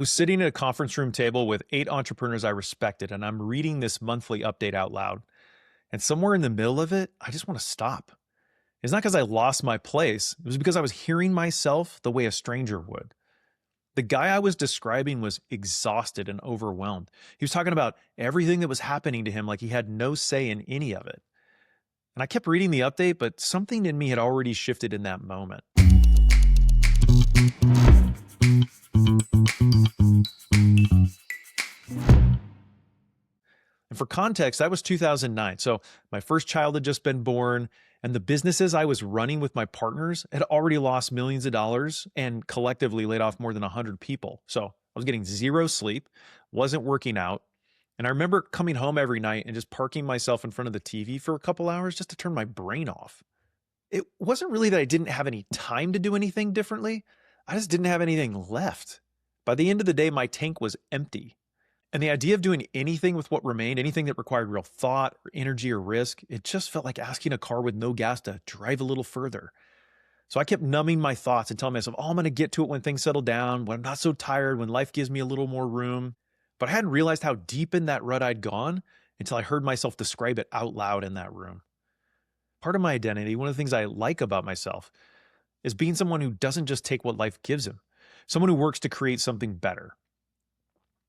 Was sitting at a conference room table with 8 entrepreneurs I respected, and I'm reading this monthly update out loud. And somewhere in the middle of it, I just want to stop. It's not because I lost my place, it was because I was hearing myself the way a stranger would. The guy I was describing was exhausted and overwhelmed. He was talking about everything that was happening to him like he had no say in any of it. And I kept reading the update, but something in me had already shifted in that moment. And for context, that was 2009. So my first child had just been born, and the businesses I was running with my partners had already lost millions of dollars and collectively laid off more than 100 people. So I was getting zero sleep, wasn't working out. And I remember coming home every night and just parking myself in front of the TV for a couple hours just to turn my brain off. It wasn't really that I didn't have any time to do anything differently. I just didn't have anything left. By the end of the day, my tank was empty. And the idea of doing anything with what remained, anything that required real thought or energy or risk, it just felt like asking a car with no gas to drive a little further. So I kept numbing my thoughts and telling myself, oh, I'm going to get to it when things settle down, when I'm not so tired, when life gives me a little more room. But I hadn't realized how deep in that rut I'd gone until I heard myself describe it out loud in that room. Part of my identity, one of the things I like about myself, is being someone who doesn't just take what life gives him, someone who works to create something better.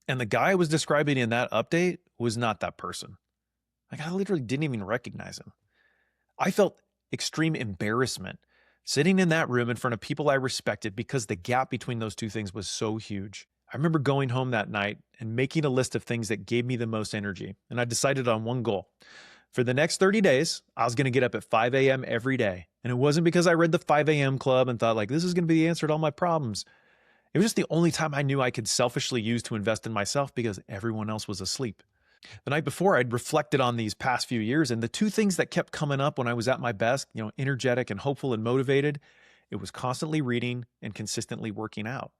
And the guy I was describing in that update was not that person. Like, I literally didn't even recognize him. I felt extreme embarrassment sitting in that room in front of people I respected because the gap between those two things was so huge. I remember going home that night and making a list of things that gave me the most energy. And I decided on one goal. For the next 30 days, I was going to get up at 5 a.m. every day. And it wasn't because I read the 5 a.m. club and thought, like, this is going to be the answer to all my problems. It was just the only time I knew I could selfishly use to invest in myself because everyone else was asleep. The night before, I'd reflected on these past few years, and the two things that kept coming up when I was at my best, energetic and hopeful and motivated, it was constantly reading and consistently working out.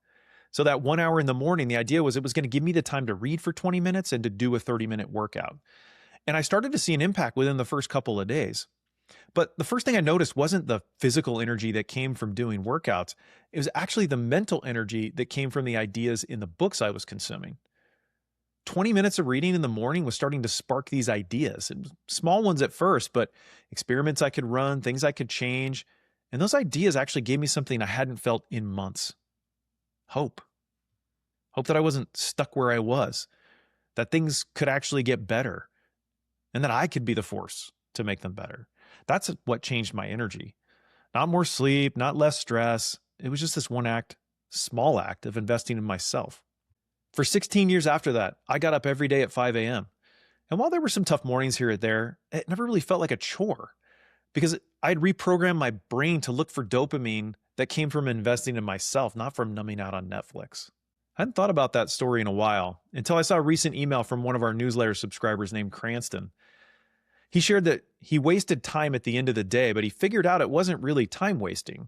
So that 1 hour in the morning, the idea was it was going to give me the time to read for 20 minutes and to do a 30-minute workout. And I started to see an impact within the first couple of days. But the first thing I noticed wasn't the physical energy that came from doing workouts. It was actually the mental energy that came from the ideas in the books I was consuming. 20 minutes of reading in the morning was starting to spark these ideas. Small ones at first, but experiments I could run, things I could change. And those ideas actually gave me something I hadn't felt in months. Hope. Hope that I wasn't stuck where I was, that things could actually get better, and that I could be the force to make them better. That's what changed my energy. Not more sleep, not less stress. It was just this one act, small act of investing in myself. For 16 years after that, I got up every day at 5 a.m. And while there were some tough mornings here and there, it never really felt like a chore because I'd reprogrammed my brain to look for dopamine that came from investing in myself, not from numbing out on Netflix. I hadn't thought about that story in a while until I saw a recent email from one of our newsletter subscribers named Cranston. He shared that he wasted time at the end of the day, but he figured out it wasn't really time wasting.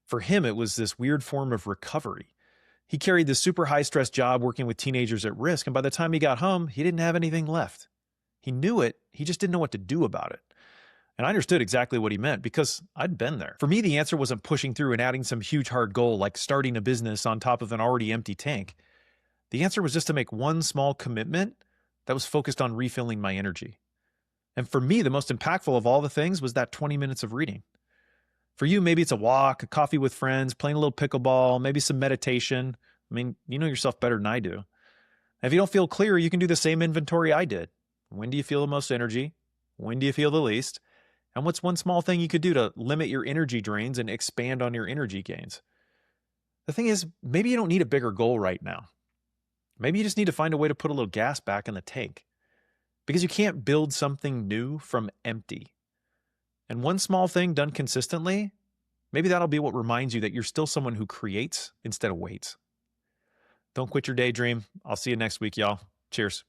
For him, it was this weird form of recovery. He carried this super high stress job working with teenagers at risk, and by the time he got home, he didn't have anything left. He knew it, he just didn't know what to do about it. And I understood exactly what he meant because I'd been there. For me, the answer wasn't pushing through and adding some huge hard goal like starting a business on top of an already empty tank. The answer was just to make one small commitment that was focused on refilling my energy. And for me, the most impactful of all the things was that 20 minutes of reading. For you, maybe it's a walk, a coffee with friends, playing a little pickleball, maybe some meditation. I mean, you know yourself better than I do. If you don't feel clear, you can do the same inventory I did. When do you feel the most energy? When do you feel the least? And what's one small thing you could do to limit your energy drains and expand on your energy gains? The thing is, maybe you don't need a bigger goal right now. Maybe you just need to find a way to put a little gas back in the tank. Because you can't build something new from empty. And one small thing done consistently, maybe that'll be what reminds you that you're still someone who creates instead of waits. Don't quit your daydream. I'll see you next week, y'all. Cheers.